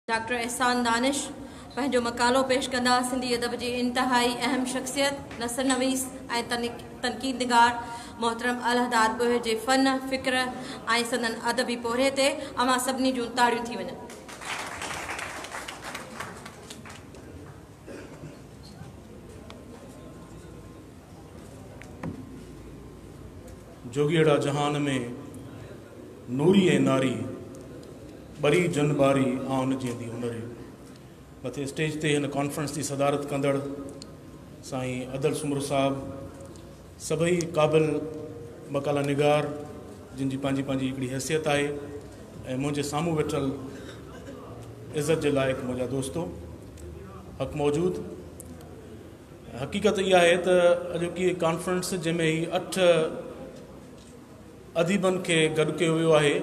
Doctor एहसान दानिश पंहिंजो मकालो पेश कंदा। सिंधी अदब जी इंतहाई अहम शख्सियत नसर नवीस ऐं तनक़ीदगार मोहतरम अलहदाद ॿोहे जे फ़न फ़िक्र ऐं संदन अदबी पोरे ते अमां सभिनी जूं ताड़ियूं थी वञनि। जोगीअड़ा जहान में नूरी ऐं नारी बरी जनबारी आउन जींदी हुनरी। मथे स्टेज ते हिन कॉन्फ्रेंस की सदारत कंदड़ साईं अदल सुमर साहब, सभई क़ाबिल मकाला निगार जिन जी पंहिंजी पंहिंजी हिकिड़ी हैसियत आहे ऐं मुंहिंजे साम्हूं वेठल इज़त जे लाइक़ मुंहिंजा दोस्तो हक़ मौजूद। हक़ीक़त इहा आहे त अॼोकी कॉन्फ्रेंस जंहिंमें ही 8 अदीबनि खे गॾु कयो वियो आहे,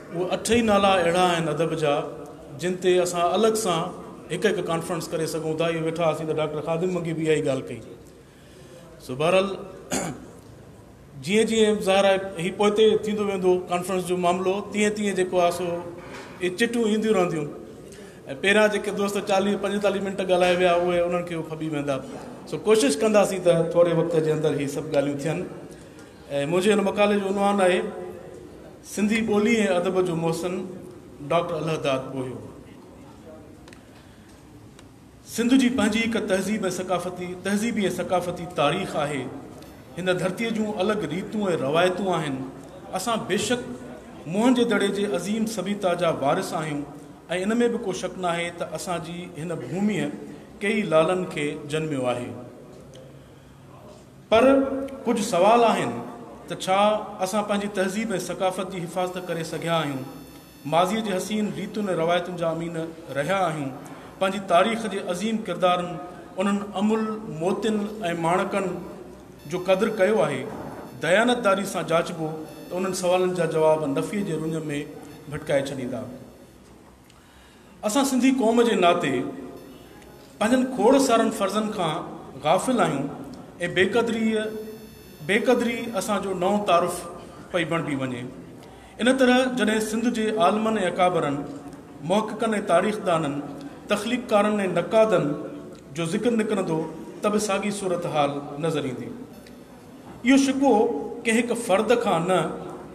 उहे 8 ई नाला अहिड़ा आहिनि अदब जा जिन ते असां अलॻि सां हिकु कॉन्फ्रेंस करे सघूं था। इहो वेठा हुआसीं त डॉक्टर ख़ादिम मंगी बि इहा ई ॻाल्हि कई। सो बहरहाल जीअं जीअं ज़ाहिर आहे हीउ पोइते थींदो वेंदो कॉन्फ्रेंस जो मामिलो, तीअं तीअं जेको आहे सो इहे चिटूं ईंदियूं रहंदियूं ऐं पहिरियां जेके दोस्त 40-45 मिंट ॻाल्हाए विया उहे उन्हनि खे फबी वेंदा। सो कोशिशि कंदासीं त थोरे वक़्त जे अंदरि हीअ सभु ॻाल्हियूं थियनि। ऐं मुंहिंजे हिन मकाले जो उनवान आहे सिंधी ॿोली ऐं अदब जो मोहसिन डॉक्टर अलहदाद ॿोहियो। सिंध जी पंहिंजी हिकु तहज़ीबी ऐं सक़ाफ़ती तारीख़ आहे। हिन धरतीअ जूं अलॻि रीतूं ऐं रवायतूं आहिनि। असां बेशक मोहन जे दड़े जे अज़ीम सभीता जा वारिस आहियूं ऐं इन में बि को शक न आहे त असांजी हिन भूमीअ कई लालनि खे जन्मियो आहे। पर कुझु सवाल आहिनि त छा असां पंहिंजी तहज़ीब ऐं सक़ाफ़त जी हिफ़ाज़त करे सघिया आहियूं, माज़ीअ जे हसीन रीतुनि ऐं रवायतुनि जा अमीन रहिया आहियूं, पंहिंजी तारीख़ जे अज़ीम किरदारनि उन्हनि अमुल मोतियुनि ऐं माणकनि जो क़दुरु कयो आहे। दयानतदारी सां जाचिबो त उन्हनि सवालनि जा जवाब नफ़ीअ जे रुञ में भिटकाए छॾींदा। असां सिंधी क़ौम जे नाते पंहिंजनि खोड़ सारनि फ़र्ज़नि खां गाफ़िल आहियूं ऐं बेक़दरी असांजो नओं तारुफ़ पई बणिबी वञे। इन तरह जॾहिं सिंध जे आलमनि ऐं अकाबरनि, मुहक़िक़नि ऐं तारीख़दाननि, तख़लीक़कारनि ऐं नक़ादनि जो ज़िक्र निकिरंदो त बि साॻी सूरत हाल नज़र ईंदी। इहो शिकवो कंहिं हिकु फ़र्द खां न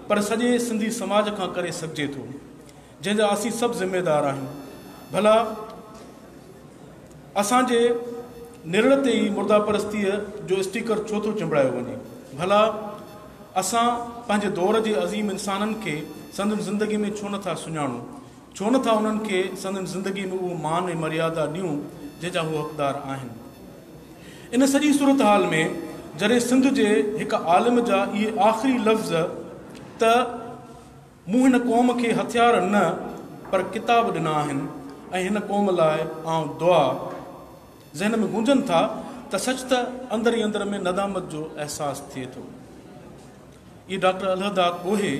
पर सॼे सिंधी समाज खां करे सघिजे थो, जंहिंजा असीं सभु ज़िम्मेदार आहियूं। भला असांजे निरड़ ते ई मुर्दापरस्तीअ जो स्टिकर छो थो चिंबड़ायो वञे? भला असां पंहिंजे दौर जे अज़ीम इंसाननि खे संदन ज़िंदगी में छो नथा सुञाणूं? छो नथा उन्हनि खे संदन ज़िंदगी में उहो मान ऐं मर्यादा ॾियूं जंहिंजा उहे हक़दार आहिनि? इन सॼी सूरत हाल में जॾहिं सिंध जे हिकु आलिम जा इहे आख़िरी लफ़्ज़ त मूं हिन क़ौम खे हथियार न पर किताब ॾिना आहिनि ऐं हिन क़ौम लाइ आउं दुआ ज़हन में गूंजनि था, त सच त अंदर ई अंदर में नदामत जो अहसासु थिए थो। इहे डॉक्टर अलहदाद ॿोहे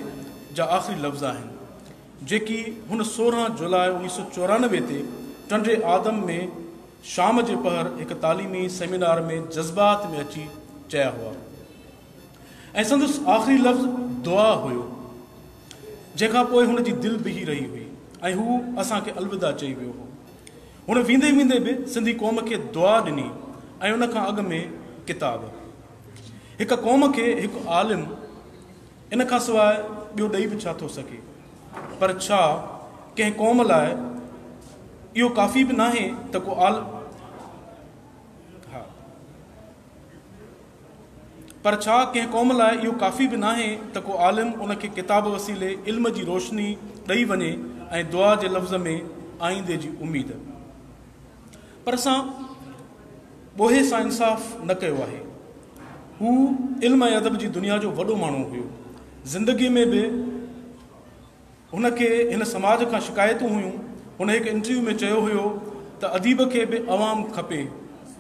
जा आख़िरी लफ़्ज़ आहिनि जेकी हुन 16 जुलाई 1994 ते टंडे आदम में शाम जे पहर हिकु तालीमी सेमिनार में जज़्बात में अची चया हुआ ऐं संदसि आख़िरी लफ़्ज़ दुआ हुयो, जंहिंखां पोइ हुन जी दिलि बिही रही हुई ऐं हू असांखे अलविदा चई वियो हो। हुन वेंदे वेंदे बि सिंधी क़ौम खे दुआ ॾिनी ऐं उन खां अॻु में किताब। हिकु क़ौम खे हिकु आलिम इन खां सवाइ ॿियो ॾेई बि छा थो सघे? पर छा कंहिं क़ौम लाइ इहो काफ़ी बि नाहे त को पर छा कंहिं क़ौम लाइ इहो काफ़ी बि नाहे त को आलिम उनखे किताब वसीले इल्म जी रोशनी ॾेई वञे ऐं दुआ जे लफ़्ज़ में आईंदे जी उमेद? पर असां ॿोहे सां इंसाफ़ न कयो आहे। हू इल्म ऐं अदब जी दुनिया जो वॾो माण्हू हुयो। ज़िंदगी में बि हुनखे हिन समाज खां शिकायतूं हुयूं। हुन हिकु इंटरव्यू में चयो हुयो त अदीब खे बि अवाम खपे,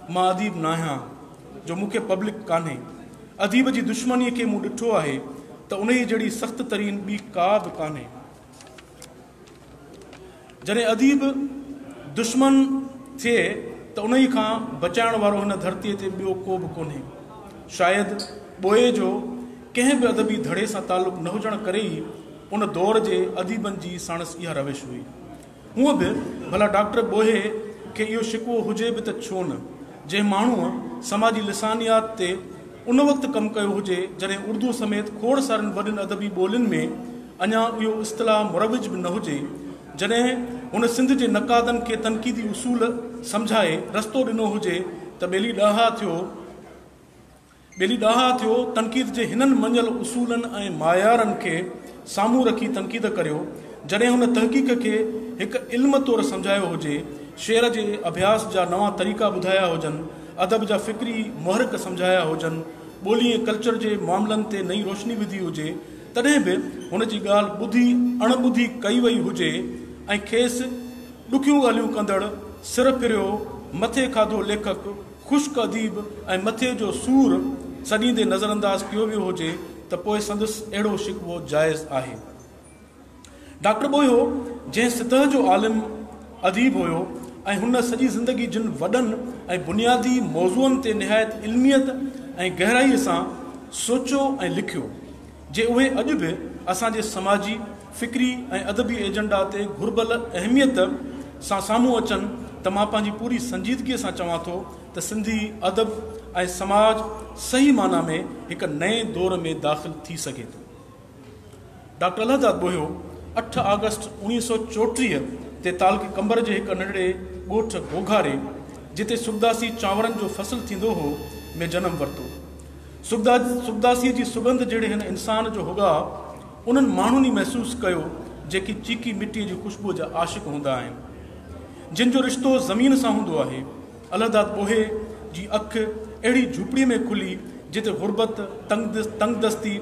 मां अदीब न आहियां जो मूंखे पब्लिक कान्हे। अदीब जी दुश्मनीअ खे मूं ॾिठो आहे त उन जी जहिड़ी सख़्तु तरीन ॿी का बि कान्हे। जॾहिं अदीब दुश्मन थिए त उन ई खां बचाइण वारो हिन धरतीअ ते ॿियो को बि कोन्हे। शायदि ॿोए जो कंहिं बि अदबी धड़े सां तालुक़ु न हुजण करे ई उन दौर जे अदीबनि जी साणस इहा रविश हुई। हूअं बि भला डॉक्टर ॿोहे खे इहो शिकवो हुजे बि त छो न, जंहिं माण्हूअ समाजी लिसानियात ते उन वक़्तु कमु कयो हुजे जॾहिं उर्दू समेत खोड़ सारनि वॾनि अदबी ॿोलियुनि में अञा इहो इस्तिलाह मुरविज बि न हुजे, जॾहिं हुन सिंध जे नक़ादनि खे तनक़ीदी उसूल सम्झाए रस्तो ॾिनो हुजे त ॿेली ॾाहा थियो तनक़ीद जे हिननि मञल उसूलनि ऐं मायारनि खे साम्हूं रखी तनक़ीद करियो, जॾहिं हुन तहक़ीक़ खे हिकु इल्म तौरु सम्झायो हुजे, शेर जे अभ्यास जा नवां तरीक़ा ॿुधाया हुजनि, अदब जा फ़िक्री मुहरिक सम्झाया हुजनि, ॿोली ऐं कल्चर जे मामलनि ते नई रोशनी विधी हुजे, तॾहिं बि हुन जी ॻाल्हि ॿुधी अणॿुधी कई वई हुजे ऐं खेसि ॾुखियूं ॻाल्हियूं कंदड़, सिर फिरियो, मथे खाधो लेखक, ख़ुश्क अदीब ऐं मथे जो सूर सॾींदे नज़रअंदाज़ कयो वियो हुजे त पोइ संदसि अहिड़ो शिकवो जाइज़ आहे। डॉक्टर ॿोयो जंहिं सतह जो आलिम अदीब हुयो ऐं हुन सॼी ज़िंदगी जिन वॾनि ऐं बुनियादी मौज़ूअनि ते निहायत इल्मियत ऐं गहराईअ सां सोचियो ऐं लिखियो, जे उहे अॼु बि असांजे समाजी फ़िक्री ऐं अदबी एजेंडा ते घुर्बल अहमियत सां साम्हूं अचनि, त मां पंहिंजी पूरी संजीदगीअ सां चवां थो त सिंधी अदब ऐं समाज सही माना में हिकु नए दौर में दाख़िल थी सघे थो। डॉक्टर अलहदाद ॿोयो 8 अगस्त 1934 ते तालक कंबर जे हिकु नंढड़े ॻोठ घोघारे, जिते सुखदासी चांवरनि जो फसल थींदो हो, में जनम वरितो। सुखदासीअ जी सुगंध जहिड़े हिन इंसान जो हुगा उन्हनि माण्हुनि ई महसूसु कयो जेकी चीकी मिटीअ जी ख़ुशबूअ जा आशिक़ हूंदा आहिनि, जिन जो रिश्तो ज़मीन सां हूंदो आहे। अलहदाद ॿोहे जी अखि अहिड़ी झूपड़ीअ में खुली जिते गुरबत, तंगदस्ती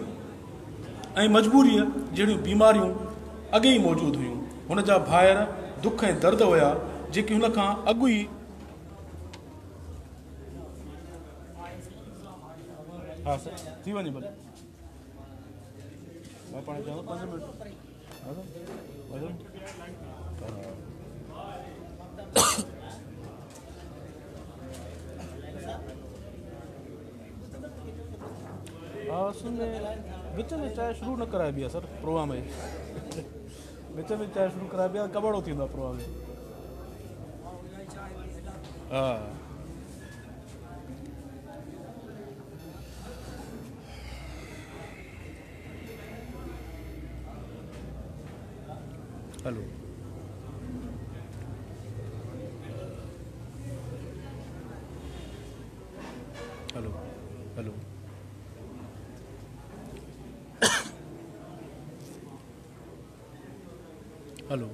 ऐं मजबूरीअ जहिड़ियूं बीमारियूं अॻे ई मौजूदु हुयूं। हुन जा भाइर दुख ऐं दर्द हुया जेकी हुन खां अॻु ई थी वञे। भले विच में चांहि शुरू न कराइबी आहे सर प्रोग्राम में, विच में चांहि शुरू कराइबी आहे, कबाड़ो थींदो आहे प्रोग्राम में। हा hello hello hello hello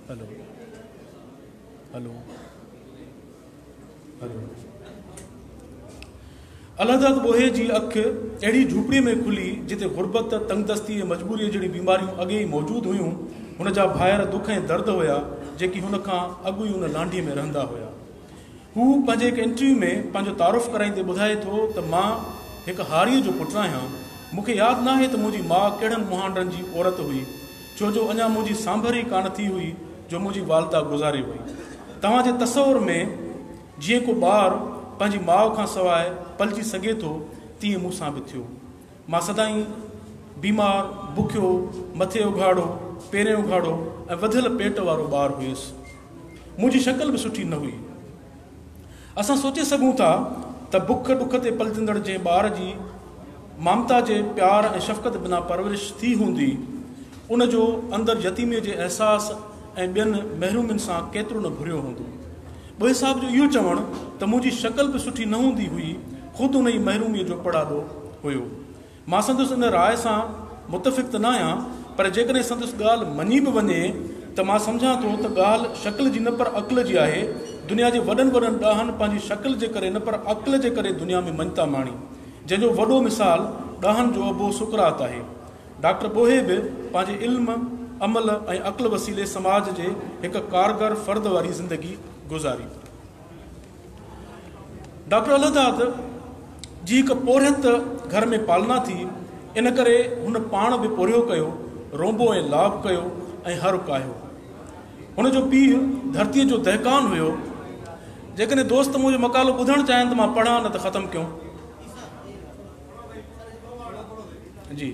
hello hello hello अलहदाद ॿोहे जी अखि अहिड़ी झूपड़ीअ में खुली जिते गुरबत, तंगदस्ती ऐं मजबूरीअ जहिड़ी बीमारियूं अॻे ई मौजूदु हुयूं। हुन जा भाइर दुख ऐं दर्द हुया जेकी हुन खां अॻु ई हुन लांडीअ में रहंदा हुया। हू पंहिंजे हिकु इंटरव्यू में पंहिंजो तारुफ़ कराईंदे ॿुधाए थो त मां हिकु हारीअ जो पुटु आहियां। मूंखे यादि न आहे त मुंहिंजी माउ कहिड़नि मुहांडनि जी औरत हुई, छो जो अञा मुंहिंजी सांभर ई कान थी हुई जो मुंहिंजी वालदा गुज़ारे वई। तव्हांजे तसवुर में जीअं को ॿारु पंहिंजी माउ खां सवाइ पलिजी सघे थो, तीअं मूंसां बि थियो। मां सदाईं बीमार, बुखियो, मथे उघाड़ो, पेरें उघाड़ो ऐं वधियल पेट वारो ॿारु हुयुसि। मुंहिंजी शक्ल बि सुठी न हुई। असां सोचे सघूं था त बुख ॾुख ते पलजंदड़ जंहिं ॿार जी ममता जे प्यार ऐं शफ़क़त बिना परवरिश थी हूंदी, उन जो अंदरि यतीमीअ जे अहसास ऐं ॿियनि महिरूमनि सां केतिरो न भुरियो हूंदो। ॿिए साहिब जो इहो चवणु त मुंहिंजी शक्ल बि सुठी न हूंदी हुई ख़ुदि उन ई महिरूमीअ जो पड़ाॾो हुयो। मां संदसि इन राय सां मुतफ़िक़ त न आहियां, पर जेकॾहिं संदसि ॻाल्हि मञी बि वञे त मां सम्झां थो त ॻाल्हि शक्ल जी न पर अक़ल जी आहे। दुनिया जे वॾनि वॾनि ॾाहनि पंहिंजी शक्ल जे करे न पर अक़ल जे करे दुनिया में मञता माणी, जंहिंजो वॾो मिसाल ॾाहनि जो अबो सुकरात आहे। डॉक्टर ॿोहे बि पंहिंजे इल्म, अमल ऐं अक़ल वसीले समाज जे हिकु कारगर फ़र्द वारी ज़िंदगी गुज़ारी। डॉक्टर अलहदाद जी हिकु पोरहत घर में पालना थी, इन करे हुन पाण बि पोरियो कयो, रोंबो ऐं लाभ कयो ऐं हर कायो। हुन जो पीउ धरतीअ जो दहकान हुयो। जेकॾहिं दोस्त मुंहिंजो मकालो ॿुधणु चाहिनि त मां पढ़ां, न त ख़तमु कयूं। जी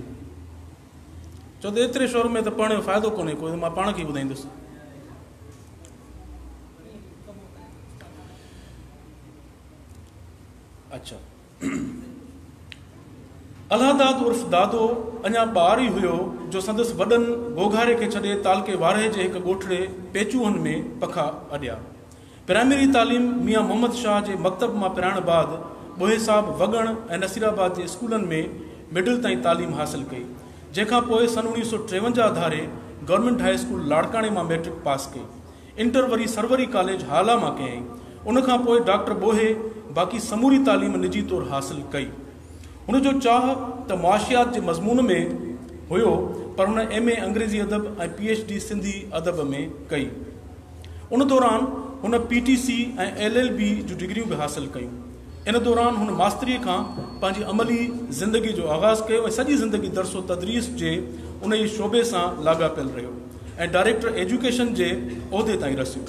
चो त एतिरे शोर में त पढ़ण जो फ़ाइदो कोन्हे कोई, मां पाण खे ॿुधाईंदुसि। अच्छा, अलहदाद उर्फ़ दादो अञा ॿार ई हुयो जो संदसि वॾनि गोघारे खे छॾे तालके वारे जे हिकु ॻोठड़े पेचूहनि में पखा अॾिया। प्राइमरी तालीम मियां मोहम्मद शाह जे मकतब मां पिराइण बाद ॿोहे साहब वगण ऐं नसीराबाद जे स्कूलनि में मिडिल ताईं तालीम हासिल कई, जंहिंखां पोइ सन 1953 धारे गवर्नमेंट हाई स्कूल लाड़काणे मां मैट्रिक पास कई। इंटर वरी सरवरी कॉलेज हाला मां कयईं। उनखां पोइ डॉक्टर ॿोहे बाक़ी समूरी तालीम निजी तौरु हासिल कई। हुनजो चाह त मुआशियात जे मज़मून में हुयो, पर हुन MA अंग्रेज़ी अदब ऐं PhD सिंधी अदब में कई। उन दौरान हुन PTC ऐं LLB जूं डिग्रियूं बि हासिल कयूं। इन दौरान हुन मास्तरीअ खां पंहिंजी अमली ज़िंदगी जो आगाज़ कयो ऐं सॼी ज़िंदगी दरसो तदरीस जे उन ई शोबे सां लाॻापियल रहियो ऐं डायरेक्टर एजुकेशन जे उहिदे ताईं रसियो।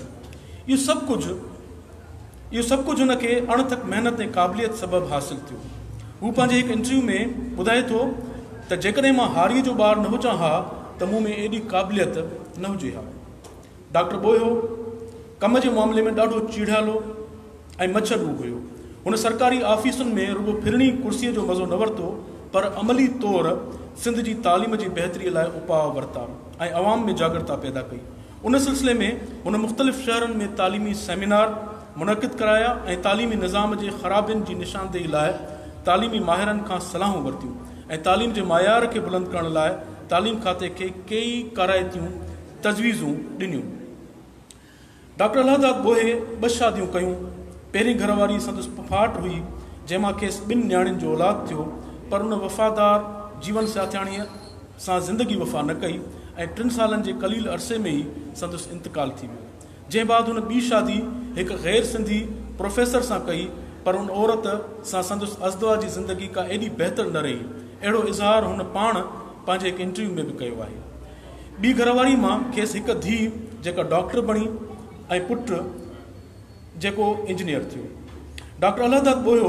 इहो सभु कुझु हुनखे अणथक महिनत ऐं क़ाबिलियत सबबु हासिल थियो। हू पंहिंजे हिकु इंटरव्यू में ॿुधाए थो त जेकॾहिं मां हारीअ जो ॿारु न हुजां हा त मूं में एॾी क़ाबिलियत न हुजे हा। डॉक्टर ॿोयो कम जे मामले में ॾाढो चीड़ियालो ऐं मच्छरू हुयो। हुन सरकारी ऑफिसुनि में रुगो फिरणी कुर्सीअ जो मज़ो न वरितो, पर अमली तौरु सिंध जी तालीम जी बहितरीअ लाइ उपाउ वरिता ऐं अवाम में जागरता पैदा कई। उन सिलसिले में हुन मुख़्तलिफ़ शहरनि में तालीमी सेमिनार मुनक़िद कराया ऐं तालीमी निज़ाम जे ख़राबियुनि जी निशानदेही लाइ तालीमी माहिरनि खां सलाहूं वरितियूं ऐं तालीम जे मयार खे बुलंद करण लाइ तालीम खाते खे कई काराइतियूं तजवीज़ूं ॾिनियूं। डॉक्टर अलहदाद ॿोहे 2 शादियूं कयूं। पहिरीं घरवारी संदसि फुफाट हुई, जंहिंमां खेसि 2 न्याणियुनि जो औलाद थियो, पर हुन वफ़ादार जीवन साथियाणीअ सां ज़िंदगी वफ़ा न कई ऐं 3 सालनि जे कलील अरसे में ई संदसि इंतकाल थी वियो। जंहिं बाद हुन ॿी शादी हिकु गैर सिंधी प्रोफेसर सां कई, पर उन औरत सां संदसि अज़दवा जी ज़िंदगी का एॾी बहितर न रही। अहिड़ो इज़हार हुन पाण पंहिंजे हिकु इंटरव्यू में बि कयो आहे। ॿी घरवारी मां खेसि हिकु धीउ जेका डॉक्टर बणी ऐं पुटु जेको इंजीनियर थियो। डॉक्टर अलहदाद ॿोयो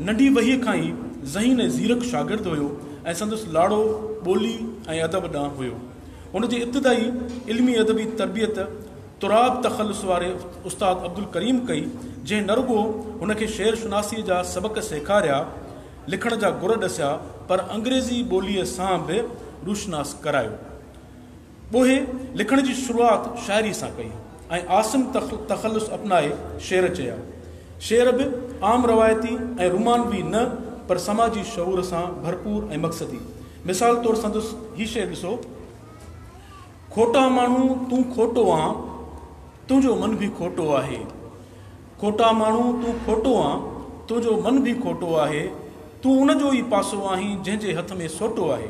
नंढी वहीअ खां ई ज़हीन ऐं ज़ीरक शागिर्द हुयो ऐं संदसि लाड़ो ॿोली ऐं अदब ॾांहुं हुयो। हुनजी इब्तिदाई इल्मी अदबी तरबियत तुराब तख़ल्लुस वारे उस्ताद अब्दुल करीम कई, जंहिं न रुगो हुनखे शेर शुनासीअ जा सबक़ सेखारिया, लिखण जा गुर ॾसिया, पर अंग्रेज़ी ॿोलीअ सां बि रूशनास करायो। ॿोहे लिखण जी शुरूआति शाइरी सां कई ऐं आसिम तख़ल्लुस अपनाए शेर चया। शेर बि आम रवायती ऐं रुमानवी न, पर समाजी शऊर सां भरपूर ऐं मक़सदी। मिसाल तौरु संदसि ही शेर ॾिसो: खोटा माण्हू तूं खोटो आं, तुंहिंजो मन बि खोटो आहे। खोटा माण्हू तूं खोटो आं, तुंहिंजो मन बि खोटो आहे। तूं उन जो ई पासो आहीं जंहिंजे हथ में सोटो आहे।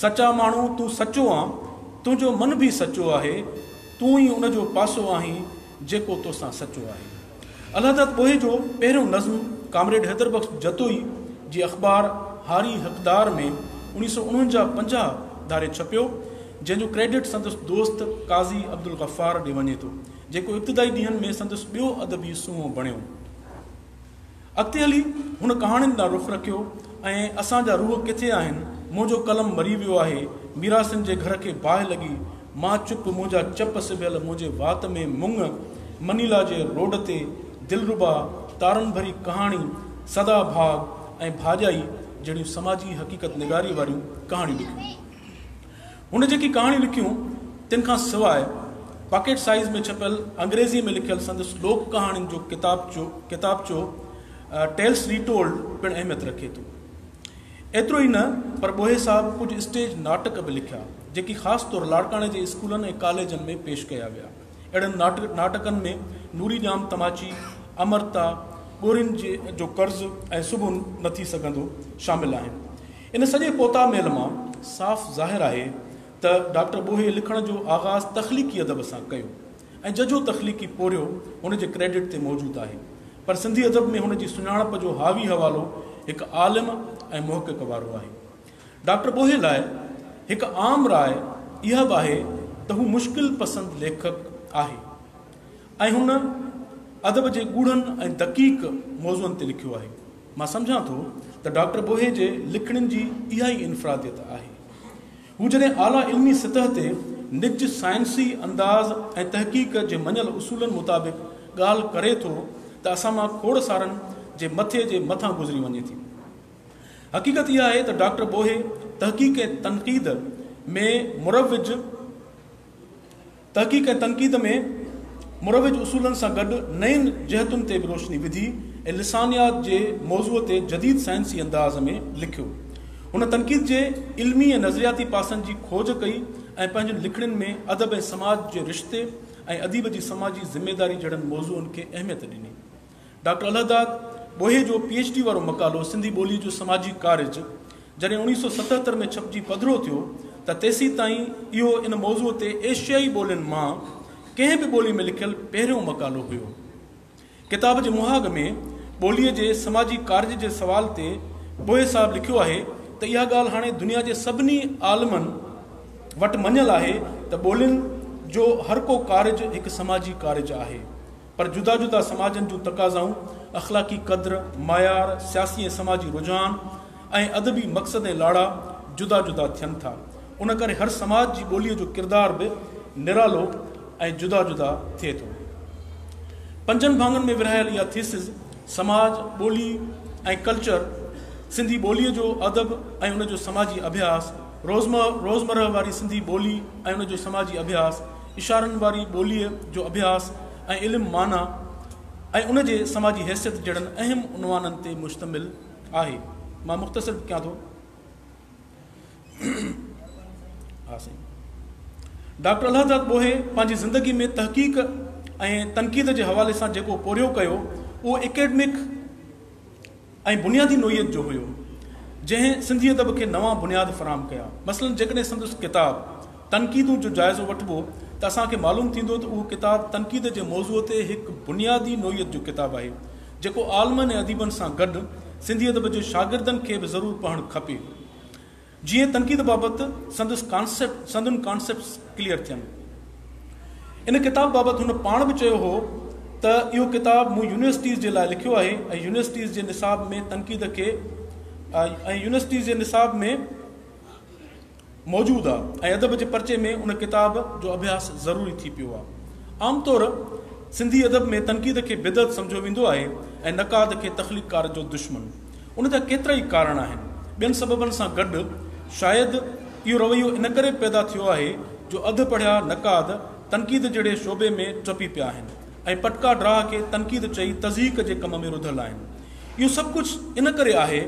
सचा माण्हू तूं सचो आं, तुंहिंजो मन बि सचो आहे। तूं ई उन जो पासो आहीं जेको तोसां सचो आहे। अलहदाद ॿोहे जो पहिरियों नज़्म कामरेड हैदर बख्श जतोई जी अख़बार हारी हक़दार में 1949 धारे छपियो, जंहिंजो क्रेडिट संदसि दोस्त काज़ी अब्दुल गफ़ार ॾे वञे थो, जेको इब्तिदाई ॾींहंनि में संदसि ॿियो अदबी सूंहों बणियो। अॻिते हली हुन कहाणियुनि ॾांहुं रुख़ रखियो ऐं असांजा रूह किथे आहिनि, मुंहिंजो कलम मरी वियो आहे, मीरासिन जे घर खे बाहि लॻी, मां चुप मुंहिंजा चप सिबियल, मुंहिंजे वात में मुंग, मनीला जे रोड ते दिलरुबा, तारनि भरी कहाणी, सदा भाग ऐं भाॼाई जहिड़ियूं समाजी हक़ीक़त निगारी वारियूं कहाणियूं लिखियूं। हुन जेकी कहाणियूं लिखियूं तिन खां सवाइ पॉकेट साइज़ में छपियल अंग्रेज़ी में लिखियल संदसि लोक कहाणियुनि जो किताबचो टेल्स रीटोल्ड पिणु अहमियत रखे थो। एतिरो ई न, पर ॿोहे साहब कुझु स्टेज नाटक बि लिखिया, जेकी ख़ासि तौरु लाड़काणे जे स्कूलनि ऐं कॉलेजनि में पेश कया विया। अहिड़नि नाटकनि में नूरी जाम तमाची, अमरता, ॻोरियुनि जो कर्ज़ ऐं सुबुह न थी सघंदो शामिल आहिनि। इन सॼे पोता मेल मां साफ़ ज़ाहिर आहे त डॉक्टर ॿोहे लिखण जो आगाज़ तख़लीक़ी अदब सां कयो ऐं जजो तख़लीक़ी पोरियो हुन जे क्रेडिट ते मौजूदु आहे, पर सिंधी अदब में हुन जी सुञाणप जो हावी हवालो हिकु आलिम ऐं मुहक़िक़ वारो आहे। डॉक्टर ॿोहे लाइ हिकु आम राय इहा बि आहे त हू मुश्किल पसंदि लेखक आहे ऐं हुन अदब जे ॻूढ़नि ऐं दक़ीक़ मौज़ुअनि ते लिखियो आहे। मां सम्झां थो त त डॉक्टर बोहे जे लिखणनि जी इहा ई इनफ़रादियत आहे। हू जॾहिं आला इल्मी सतह ते निज साइंसी अंदाज़ ऐं तहक़ीक़ जे मञल उसूलनि मुताबिक़ ॻाल्हि करे थो त असां मां खोड़ सारनि जे मथे जे मथां गुज़री वञे थी। हक़ीक़त इहा आहे त डॉक्टर बोहे तहक़ीक़ ऐं तनक़ीद में मुरविज उसूलनि सां गॾु नयुनि जहतुनि ते बि रोशनी विधी ऐं लिसानियात जे मौज़ूअ ते जदीद साइंसी अंदाज़ में लिखियो। हुन तनक़ीद जे इल्मी ऐं नज़रियाती पासनि जी खोज कई ऐं पंहिंजनि लिखणनि में अदब ऐं समाज जे रिश्ते ऐं अदीब जी समाजी ज़िम्मेदारी जहिड़नि मौज़ूअनि खे अहमियत ॾिनी। डॉक्टर अलहदाद बोहे जो PhD वारो मक़ालो सिंधी ॿोली जो समाजी कार्ज जॾहिं 1977 में छपजी पधिरो थियो त तेसीं ताईं इहो इन मौज़ूअ ते एशियाई ॿोलियुनि मां कंहिं बि ॿोली में लिखियलु पहिरियों मक़ालो हुयो। किताब जे मुहाग में ॿोलीअ जे समाजी कार्ज जे सवाल ते बोहे साहब लिखियो आहे त इहा ॻाल्हि हाणे दुनिया जे सभिनी आलमनि वटि मञियलु आहे त ॿोलियुनि जो हर को कार्ज हिकु समाजी कार्ज आहे, पर जुदा जुदा समाजनि जूं तक़ाज़ाऊं, अख़लाक़ी क़द्र, मयार, सियासी ऐं समाजी रुझान ऐं अदबी मक़सद ऐं लाड़ा जुदा जुदा थियनि था। उन करे हर समाज जी ॿोलीअ जो किरदार बि निरालो ऐं जुदा जुदा थिए थो। 5 भाङनि में विरहायल इहा थीसिस समाज, ॿोली ऐं कल्चर, सिंधी ॿोलीअ जो अदब ऐं उन जो समाजी अभ्यास, रोज़मरह वारी सिंधी ॿोली ऐं उन जो समाजी अभ्यास, इशारनि वारी ॿोलीअ जो अभ्यास ऐं इल्मु माना ऐं उन जे समाजी हैसियत जहिड़नि अहम उनवाननि ते मुश्तमिल आहे। मां मुख़्तसिर कयां थो। हा साईं। डॉक्टर अलहदाद बोहे पंहिंजी ज़िंदगी में तहक़ीक़ ऐं तनक़ीद जे हवाले सां जेको पोरियो कयो उहो एकेडमिक ऐं बुनियादी नोयत जो हुयो, जंहिं सिंधी अदब खे नवां बुनियाद फ़राहम कया। मसलन जेकॾहिं संदसि किताब तनक़ीदूं जो जाइज़ो वठिबो त असांखे मालूम थींदो त उहो किताब तनक़ीद जे मौज़ूअ ते हिकु बुनियादी नोयत जो किताबु आहे, जेको आलमनि ऐं अदीबनि सां गॾु सिंधी अदब जे शागिर्दनि खे बि ज़रूरु पढ़णु खपे, जीअं तनक़ीद बाबति संदुनि कॉन्सेप्ट्स क्लियर थियनि। इन किताब बाबति हुन पाण बि चयो हो त इहो किताब मूं यूनिवर्सिटीज़ जे लाइ लिखियो आहे ऐं यूनिवर्सिटीज़ जे निसाब में तनक़ीद खे ऐं यूनिवर्सिटीज़ जे निसाब में मौजूदु आहे ऐं अदब जे पर्चे में उन किताब जो अभ्यास ज़रूरी थी पियो आहे। आमतौर सिंधी अदब में तनक़ीद खे बिदअत सम्झो वेंदो आहे ऐं नक़ाद खे तख़लीक़कार जो दुश्मन। उन जा केतिरा ई कारण आहिनि। ॿियनि सबबनि सां गॾु शायदि इहो रवैयो इन करे पैदा थियो आहे जो अधु पढ़िया नक़ाद तनक़ीद जहिड़े शोबे में चपी पिया आहिनि ऐं पटका ड्राह खे तनक़ीद चई तज़हीक जे कम में रुधल आहिनि। इहो सभु कुझु इन करे आहे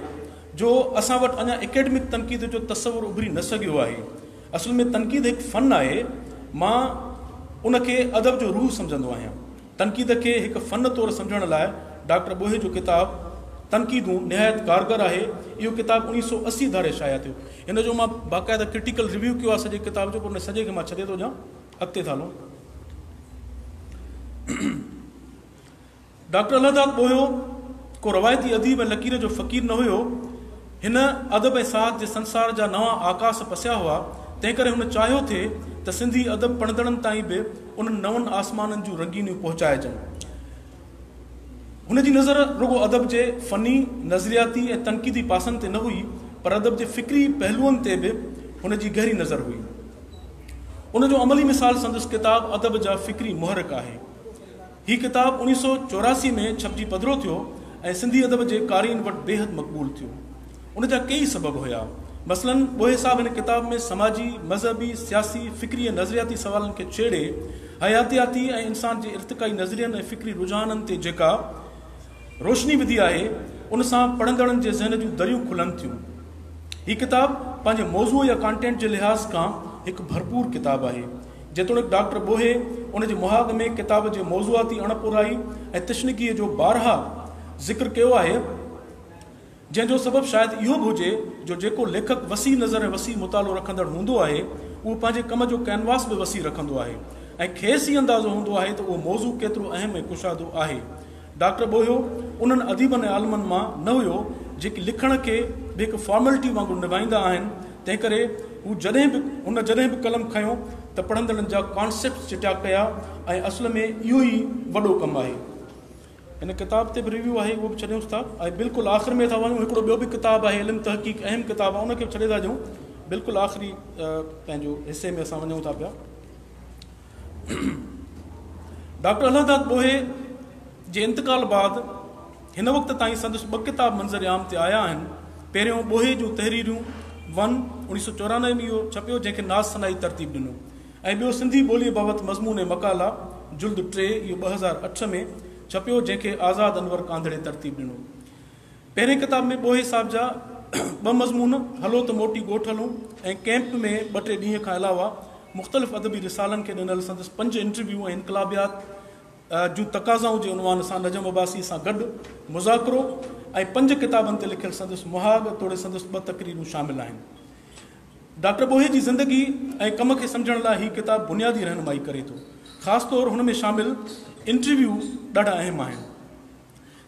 जो असां वटि अञा एकेडमिक तनक़ीद जो तसवुरु उभरी न सघियो आहे। असल में तनक़ीद हिकु फ़न आहे। मां उनखे अदब जो रूह सम्झंदो आहियां। तनक़ीद खे हिकु फ़न तौरु सम्झण लाइ डॉक्टर बोहे जो किताब तनक़ीदूं निहायत कारगर आहे। इहो किताबु 1980 धारे शाया थियो। हिन जो मां बाक़ाइदा क्रिटिकल रिव्यू कयो आहे सॼे किताब जो, पर उन सॼे खे मां छॾे थो ॾियां। अॻिते था हलूं। डॉक्टर अलहदाद बोहियो को रवायती अदीब ऐं लकीर जो फ़क़ीर न हुयो। हिन अदब ऐं साहत जे संसार जा नवां आकाश पसिया हुआ। तंहिं करे हुन चाहियो थे त सिंधी अदब पढ़ंदड़नि ताईं बि उन्हनि नवनि आसमाननि जूं रंगीनियूं पहुचाइजनि। हुनजी नज़र रुगो अदब जे फ़नी, नज़रियाती ऐं तनक़ीदी पासनि ते न हुई, पर अदब जे फ़िक्री पहलुअनि ते बि हुनजी गहरी नज़र हुई। उनजो अमली मिसाल संदसि किताब अदब जा फ़िक्री मुहरिक आहे। हीअ किताब 1984 में छपजी पधिरो थियो ऐं सिंधी अदब जे क़ारीन वटि बेहद मक़बूल थियो। उन जा कई सबब हुया। मसलन बोहे साहब हिन किताब में समाजी, मज़हबी, सियासी, फ़िक्री ऐं नज़रियाती सवालनि खे छेड़े हयातियाती ऐं इंसान जे इर्तिक़ाई नज़रियनि ऐं फ़िक्री रुझाननि ते जेका रोशनी विधी आहे, उन सां पढ़ंदड़नि जे ज़हन जूं दरियूं खुलनि थियूं। हीअ किताब पंहिंजे मौज़ूअ या कॉन्टेंट जे लिहाज़ खां हिकु भरपूर किताब आहे। जेतोणीकि डॉक्टर बोहे उन जे मुहाग में किताब जे मौज़ूआती अणपुराई ऐं तशनीकीअ जो बारहा ज़िक्र कयो आहे, जंहिंजो सबबु शायदि इहो बि हुजे जो जेको लेखक वसी नज़र ऐं वसी मुतालो रखंदड़ हूंदो आहे, उहो पंहिंजे कम जो कैनवास बि वसी रखंदो आहे ऐं खेसि ई अंदाज़ो हूंदो आहे त उहो मौज़ू केतिरो अहम ऐं कुशादो आहे। डॉक्टर बोहियो उन्हनि अदीबनि ऐं आलमनि मां न हुयो जेके लिखण खे बि हिकु फॉर्मेलिटी वांगुरु निभाईंदा आहिनि। तंहिं करे हू जॾहिं बि कलम खयो त पढ़ंदड़नि जा कॉन्सेप्ट चिटिया कया ऐं असल में इहो ई वॾो कमु आहे। हिन किताब ते बि रिव्यू आहे, उहो बि छॾियूंसि था। ऐं बिल्कुलु आख़िर में था वञूं, हिकिड़ो ॿियो बि किताबु आहे इल्मु तहक़ीक़, अहम किताबु आहे, उनखे बि छॾे था ॾियूं। बिल्कुलु आख़िरी पंहिंजो हिसे में असां वञूं था पिया। डॉक्टर अलहदाद ॿोहे जे इंतकाल बाद हिन वक़्त ताईं संदसि 2 किताब मंज़र आम ते आया आहिनि। पहिरियों ॿोहे जूं तहरीरियूं 1 1994 में इहो छपियो, जंहिंखे नाज़ सनाई तरतीब ॾिनो, ऐं ॿियो सिंधी ॿोलीअ बाबति मज़मून मकाला जुल्द 3 इहो 2008 में छपियो, जंहिंखे आज़ाद अनवर कांधड़े तरतीब ॾिनो। पहिरें किताब में ॿोहे साहिब जा 2 मज़मून, हलो त मोटी ॻोठ हलूं ऐं कैंप में 2-3 ॾींहं खां अलावा मुख़्तलिफ़ अदबी रिसालनि खे ॾिनल संदसि 5 इंटरव्यू ऐं इनकलाबियात जूं तक़ाज़ाऊं जे उनवान सां नजम अब्बासी सां गॾु मुज़ाकिरो ऐं 5 किताबनि ते लिखियल संदसि मुहाग तोड़े संदसि 2 तक़रीरूं शामिल आहिनि। डॉक्टर ॿोहे जी ज़िंदगी ऐं कम खे सम्झण लाइ हीअ किताब बुनियादी रहनुमाई करे थो। ख़ासि तौरु हुन में शामिल इंटरव्यू ॾाढा अहम आहिनि।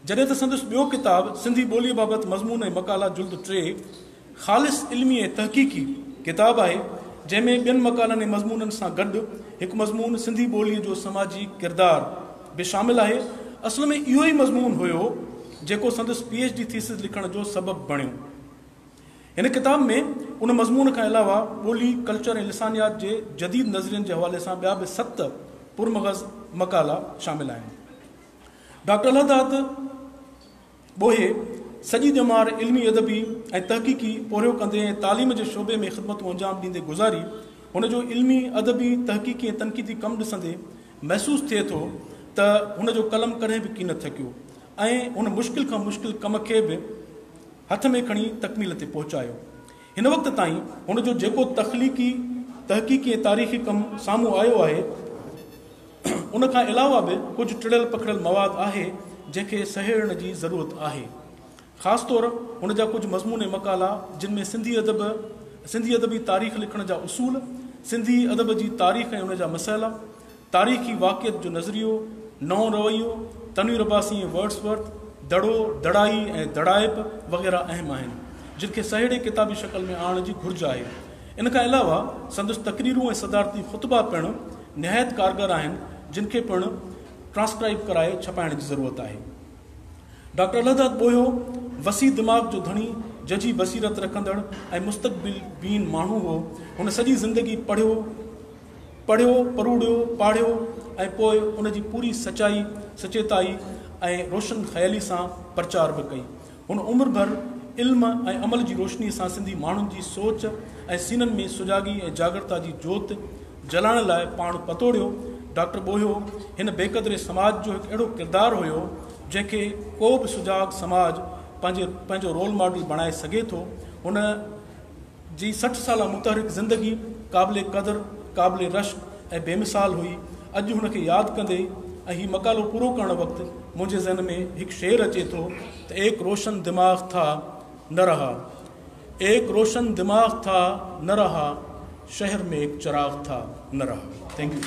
जॾहिं त संदसि ॿियो किताब सिंधी ॿोलीअ बाबति मज़मून ऐं मकाला जुल्द 3 ख़ालिस इल्मी ऐं तहक़ीक़ी किताब आहे, जंहिंमें 2 मकालनि ऐं मज़मूननि सां गॾु हिकु मज़मून सिंधी ॿोलीअ जो समाजी किरदारु बि शामिल आहे। असल में इहो ई मज़मून हुयो जेको संदसि PhD थीसिस लिखण जो सबबु बणियो। हिन किताब में उन मज़मून खां अलावा ॿोली, कल्चर ऐं लिसानियात जे जदीद नज़रियनि जे हवाले सां ॿिया बि 7 पुरमग़ज़ मकाला शामिल आहिनि। डॉक्टर अलहदाद ॿोहे सॼी ॼमार इल्मी अदबी ऐं तहक़ीक़ी पोरियो कंदे ऐं तालीम जे शोबे में ख़िदमतूं अंजाम ॾींदे गुज़ारी। हुनजो इल्मी अदबी तहक़ीक़ी ऐं तनक़ीदी कमु ॾिसंदे महसूसु थिए थो त हुनजो कलम कॾहिं बि कीन थकियो ऐं हुन मुश्किल खां मुश्किल कम खे बि हथ में खणी तकमील ते पहुचायो। हिन वक़्त ताईं हुनजो जेको तख़लीक़ी तहक़ीक़ी ऐं तारीख़ी कमु साम्हूं आयो आहे, उनखां अलावा बि कुझु टिड़ियल पखड़ियल मवाद आहे जंहिंखे सहेड़ण जी ज़रूरत आहे। ख़ासि तौरु हुन जा कुझु मज़मून मकाला जिन में सिंधी अदबी तारीख़ लिखण जा उसूल, सिंधी अदब जी तारीख़ ऐं उन जा मसइला, तारीख़ी वाक़ियत जो नज़रियो, नओं रवैयो, तनवीर अब्बासी ऐं वर्ड्सवर्थ, दड़ो दड़ाई ऐं दड़ाइब वग़ैरह अहम आहिनि, जिनखे सहेड़े किताबी शक्ल में आणण जी घुर्ज आहे। इन खां अलावा संदसि तक़रीरूं ऐं सदारती ख़ुतबा पिणु निहायत कारगर आहिनि, जिनखे पिणु ट्रांसक्राइब कराए छपाइण जी ज़रूरत आहे। डॉक्टर अलहदाद ॿोयो वसी दिमाग़ जो धणी, जजी बसीरत रखंदड़ ऐं मुस्तक़बिल माण्हू हो। हुन सॼी ज़िंदगी पढ़ियो, परूड़ियो, पाढ़ियो ऐं पोइ उन जी पूरी सचेताई ऐं रोशन ख़याली सां प्रचार बि कई। हुन उमिरि भर इल्म ऐं अमल जी रोशनी सां सिंधी माण्हुनि जी सोच ऐं सीननि में सुजागी ऐं जागरता जी जोत जलाइण लाइ पाण पतोड़ियो। डॉक्टर ॿोयो हिन बेक़दरे समाज जो हिकु अहिड़ो किरदारु हुयो जंहिंखे को बि सुजाग समाज पंहिंजो रोल मॉडल बणाए सघे थो। हुन जी 60 साला मुतहरिक ज़िंदगी क़ाबिले क़दर, क़ाबिले रश्क ऐं बेमिसाल हुई। अॼु हुनखे यादि कंदे ऐं हीउ मकालो पूरो करण वक़्तु मुंहिंजे ज़हन में हिकु शेर अचे थो त एक रोशन दिमाग़ था न रहा, एक रोशन दिमाग़ था न रहा, शहर में एक चिराग था न रहा। Thank U.